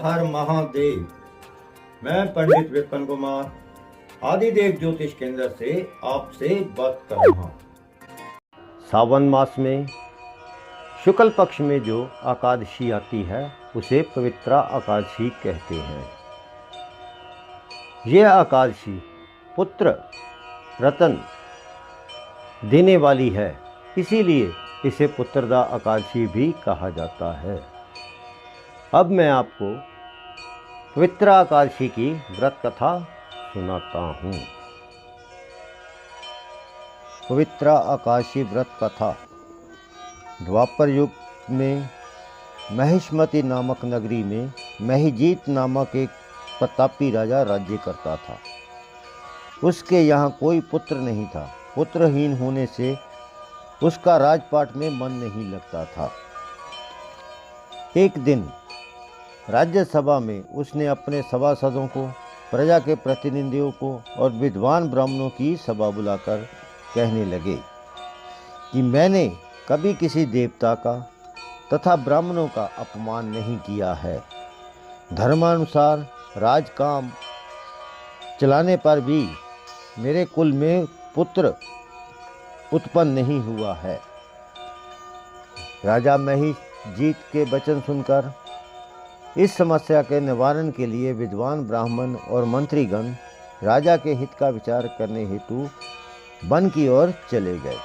हर महादेव। मैं पंडित विपिन कुमार आदिदेव ज्योतिष केंद्र से आपसे बात कर रहा हूँ। सावन मास में शुक्ल पक्ष में जो एकादशी आती है उसे पवित्रा एकादशी कहते हैं। यह एकादशी पुत्र रतन देने वाली है, इसीलिए इसे पुत्रदा एकादशी भी कहा जाता है। अब मैं आपको पवित्रा एकादशी की व्रत कथा सुनाता हूँ। पवित्रा एकादशी व्रत कथा। द्वापर युग में महिष्मति नामक नगरी में महिजीत नामक एक प्रतापी राजा राज्य करता था। उसके यहाँ कोई पुत्र नहीं था। पुत्रहीन होने से उसका राजपाट में मन नहीं लगता था। एक दिन राज्यसभा में उसने अपने सभासदों को, प्रजा के प्रतिनिधियों को और विद्वान ब्राह्मणों की सभा बुलाकर कहने लगे कि मैंने कभी किसी देवता का तथा ब्राह्मणों का अपमान नहीं किया है। धर्मानुसार राजकाम चलाने पर भी मेरे कुल में पुत्र उत्पन्न नहीं हुआ है। राजा महिजीत के वचन सुनकर इस समस्या के निवारण के लिए विद्वान ब्राह्मण और मंत्रीगण राजा के हित का विचार करने हेतु वन की ओर चले गए।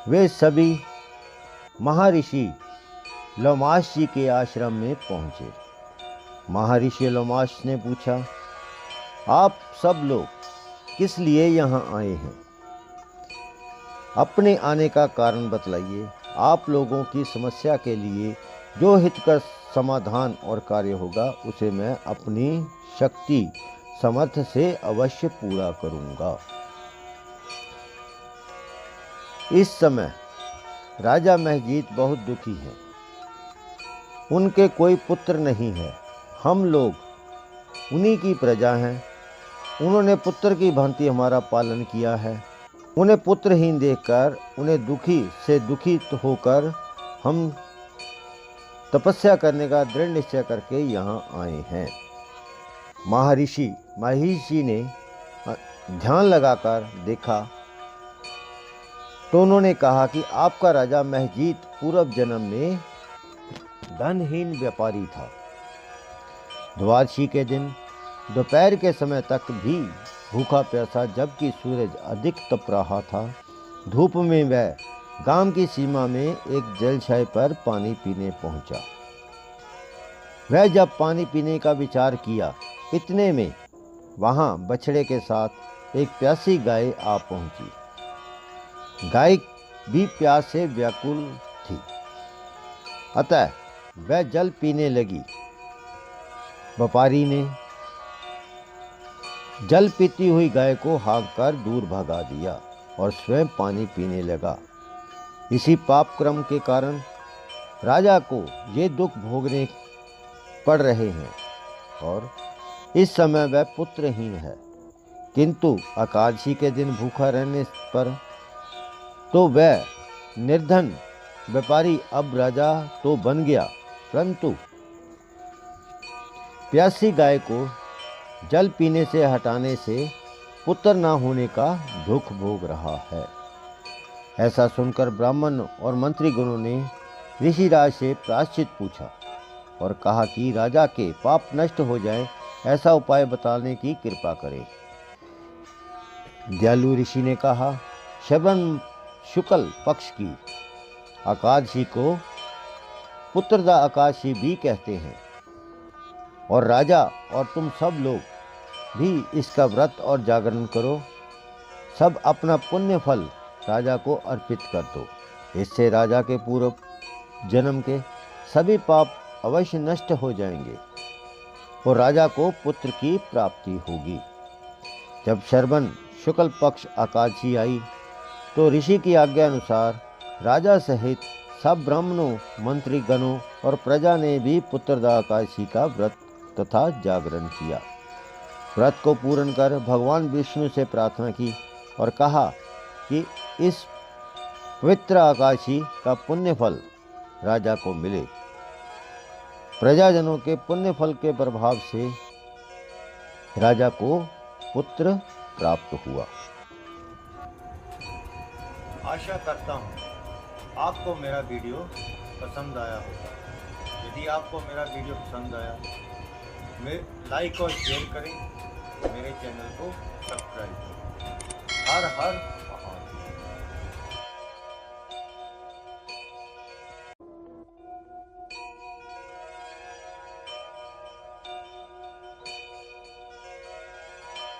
वे सभी महर्षि लोमास जी के आश्रम में पहुँचे। महर्षि लोमास ने पूछा, आप सब लोग किस लिए यहाँ आए हैं? अपने आने का कारण बतलाइए। आप लोगों की समस्या के लिए जो हितकर समाधान और कार्य होगा उसे मैं अपनी शक्ति समर्थ से अवश्य पूरा करूँगा। इस समय राजा महिजीत बहुत दुखी हैं। उनके कोई पुत्र नहीं है। हम लोग उन्हीं की प्रजा हैं। उन्होंने पुत्र की भांति हमारा पालन किया है। उन्हें पुत्रहीन देखकर उन्हें दुखित होकर हम तपस्या करने का दृढ़ निश्चय करके यहाँ आए हैं। महर्षि महिषी ने ध्यान लगाकर देखा तो उन्होंने कहा कि आपका राजा महिजीत पूर्व जन्म में धनहीन व्यापारी था। द्वादशी के दिन दोपहर के समय तक भी भूखा प्यासा, जबकि सूरज अधिक तप रहा था, धूप में वह गांव की सीमा में एक जलाशय पर पानी पीने पहुंचा। वह जब पानी पीने का विचार किया, इतने में वहां बछड़े के साथ एक प्यासी गाय आ पहुंची। गाय भी प्यास से व्याकुल थी, अतः वह जल पीने लगी। व्यापारी ने जल पीती हुई गाय को हाँककर दूर भगा दिया और स्वयं पानी पीने लगा। इसी पाप क्रम के कारण राजा को ये दुख भोगने पड़ रहे हैं और इस समय वह पुत्रहीन है। किंतु एकादशी के दिन भूखा रहने पर तो वह निर्धन व्यापारी अब राजा तो बन गया, परंतु प्यासी गाय को जल पीने से हटाने से पुत्र न होने का दुख भोग रहा है। ऐसा सुनकर ब्राह्मण और मंत्रीगणों ने ऋषिराज से प्रायश्चित पूछा और कहा कि राजा के पाप नष्ट हो जाए ऐसा उपाय बताने की कृपा करें। दयालु ऋषि ने कहा, श्रवण शुक्ल पक्ष की एकादशी को पुत्रदा एकादशी भी कहते हैं और राजा और तुम सब लोग भी इसका व्रत और जागरण करो। सब अपना पुण्य फल राजा को अर्पित कर दो। इससे राजा के पूर्व जन्म के सभी पाप अवश्य नष्ट हो जाएंगे और राजा को पुत्र की प्राप्ति होगी। जब श्रवण शुक्ल पक्ष एकादशी आई तो ऋषि की आज्ञा अनुसार राजा सहित सब ब्राह्मणों, मंत्रीगणों और प्रजा ने भी पुत्रदा एकादशी का व्रत तथा जागरण किया। व्रत को पूर्ण कर भगवान विष्णु से प्रार्थना की और कहा कि इस पवित्र एकादशी का पुण्य फल राजा को मिले। प्रजाजनों के पुण्य फल के प्रभाव से राजा को पुत्र प्राप्त हुआ। आशा करता हूँ आपको मेरा वीडियो पसंद आया होगा। यदि आपको मेरा वीडियो पसंद आया लाइक और शेयर करें, मेरे चैनल को सब्सक्राइब करें। हर हर